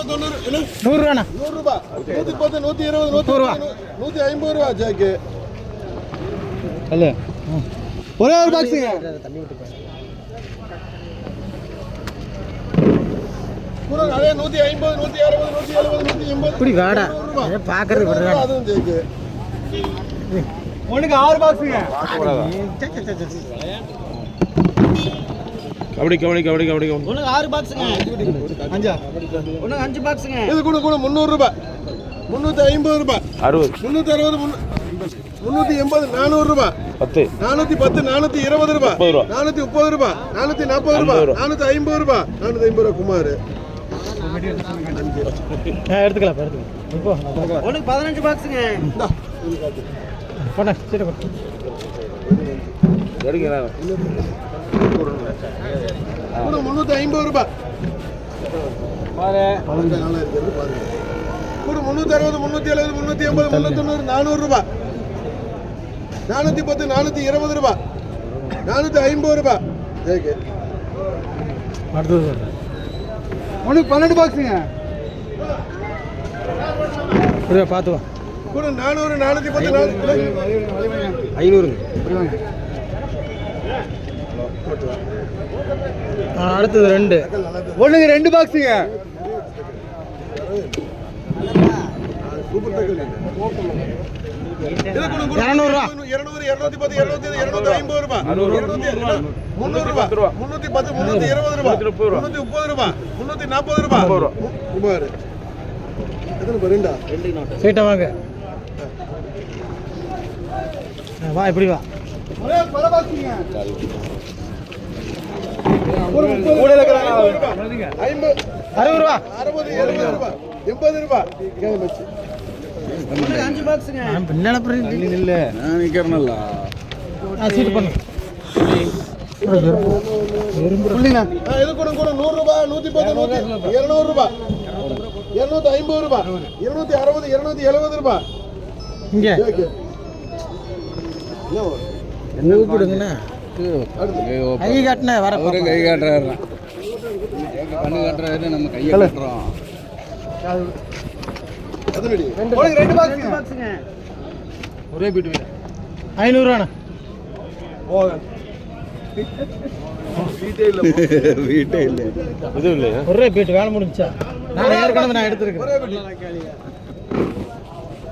100 ரூபா 110 120 150 ரூபா ஜாக்கு அல்ல ஒரே ஒரு பாக்ஸுங்க கூட அதே 150 160 170 180 இப்படி வாடா பாக்குறது விடுறா அதுவும் ஜாக்கு ஒண்ணுக்கு 6 பாக்ஸுங்க கபடி ஒண்ணுக்கு 6 பாக்ஸுங்க 5 ஒண்ணுக்கு 5 பாக்ஸுங்க இது கூட 300 ரூபா 350 ரூபா 60 360 380 400 ரூபா 10 410 420 ரூபா 430 ரூபா 440 ரூபா 450 ரூபா 450 ரூபா குமார் எடுத்துக்கலாம் இப்போ ஒண்ணுக்கு 15 பாக்ஸுங்க போடா சீட்டை போடு எடுங்கடா கூட 350 ரூபா பாரு 44 இருக்கு பாருங்க கூட 360 370 380 390 400 ரூபா 410 420 ரூபா 450 ரூபா ஜெயக்கு அடுத்து ஒண்ணுக்கு 12 பாக்ஸுங்க புரியா பார்த்து வா கூட 400 410 500 அடுத்தது 2 ஒண்ணுக்கு 2 பாக்ஸுங்க சூப்பர் டக்கல் 200 ரூபா 200 210 250 ரூபா 300 ரூபா 310 320 ரூபா 330 ரூபா 340 ரூபா குமார் எத்தனை பரண்டா சீட்டை வாங்க வா இப்படி வா ஒரே பல பாக்ஸுங்க கூட இருக்கிறாங்க 50 60 ரூபா 60 70 ரூபா 80 ரூபா கேம் வச்சு 5 பாக்ஸுங்க பின்னால பிரேம் இல்ல நான் நிக்கிறேன்ல சீட் பண்ணு புள்ளிங்க இது கூட 100 ரூபா 110 200 ரூபா 250 ரூபா 260 270 ரூபா இங்க என்ன கூப்பிடுங்கண்ணா கை காட்டின வர அவரே கை காட்டுறாரு கண்ணு காட்டுறாரு நம்ம கையை காட்டுறோம் அதனடி 2 பாக்ஸுங்க ஒரே பீட் 500 ரூபாண்ணா வீட்டே இல்ல இது இல்லையா ஒரே பீட் வேலை முடிஞ்சா நான் ஏற்கனவே நான் எடுத்துருக்கேன்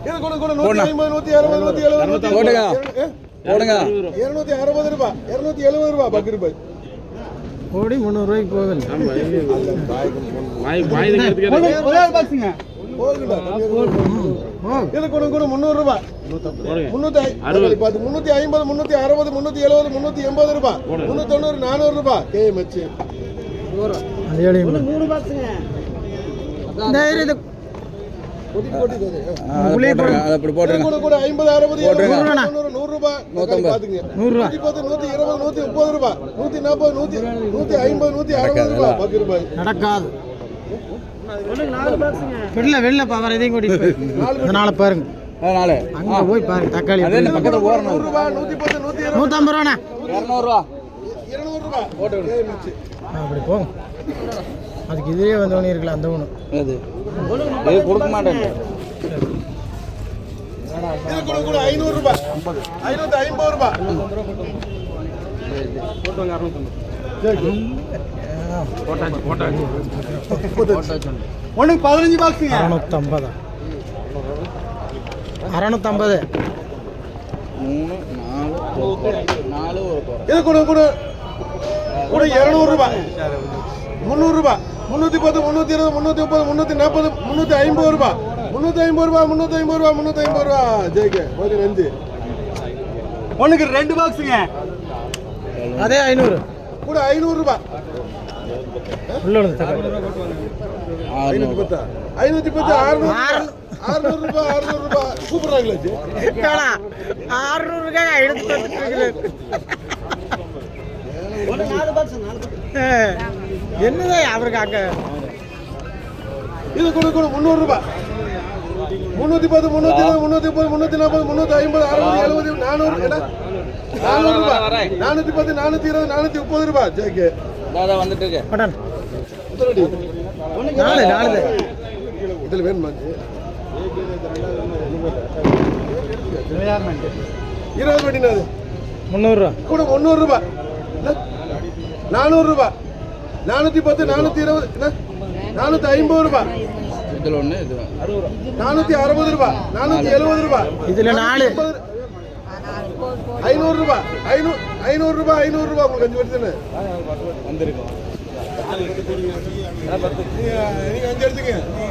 இது கூட 150 160 170 போடுங்க போடுங்க 260 ரூபா 270 ரூபா பக்கர் பாய் ஓடி 300 ரூபாய்க்கு போகுது ஒரே பாக்ஸுங்க இது கூட 300 ரூபா 350 360 370 380 ரூபா 390 400 ரூபா கேஎம்எச் 3 பாக்ஸுங்க இந்த அப்படி போட்டுருங்க கூட 50 60 100 ரூபா பாத்துங்க 100 ரூபா 120 130 ரூபா 140 150 160 ரூபா பக்கர் பாய் நடக்காது வெளில பவர் எதையும் கூட்டிட்டு நாளை பாருங்க அங்க போய் பாருங்க தக்காளி பக்கத்துல போறணும் 100 ரூபா 110 150 ரூபாண்ணா 200 ரூபா 200 ரூபா போட்டு அப்படி போங்க அதுக்கு இதுலயே வந்து ஒன்று இருக்கலாம் அந்த ஒன்று அது கொடுக்க மாட்டேன் இது கூட 500 ரூபா 550 ரூபா ஒன்றுக்கு 15 பாக்ஸுங்க 650 இது கூட 200 ரூபா 300 ரூபா 310 320 330 340 350 ரூபா 350 ரூபா 350 ரூபா 350 ரூபா ஜெய்கே ஒரு 5 ஒன்றுக்கு 2 பாக்ஸுங்க அதே 500 கூட 500 ரூபா உள்ள 510 600 ரூபா 600 ரூபா கூப்பிடுறாங்களா 600 எடுத்து என்னதான் அவருக்கு அங்க இது கூட 300 ரூபா 310 320 330 340 350 60 70 400 ரூபா 410 420 430 ரூபா ஜெய்கே தாதா வந்துட்டு இருக்கு பட்டன் 4 இதில் வேணுமா 20 பட்டினா அது 300 கூட 300 ரூபாய் 400 ரூபாய் 410 420 450 ரூபாய் இதில் ஒன்று இது 460 ரூபாய் 470 ரூபாய் இதுல 4 500 ரூபாய் 500 ரூபாய் 500 ரூபாய் உங்களுக்கு 5 வருதுன்னு வந்திருக்கோம் நீங்க 5 எடுத்துங்க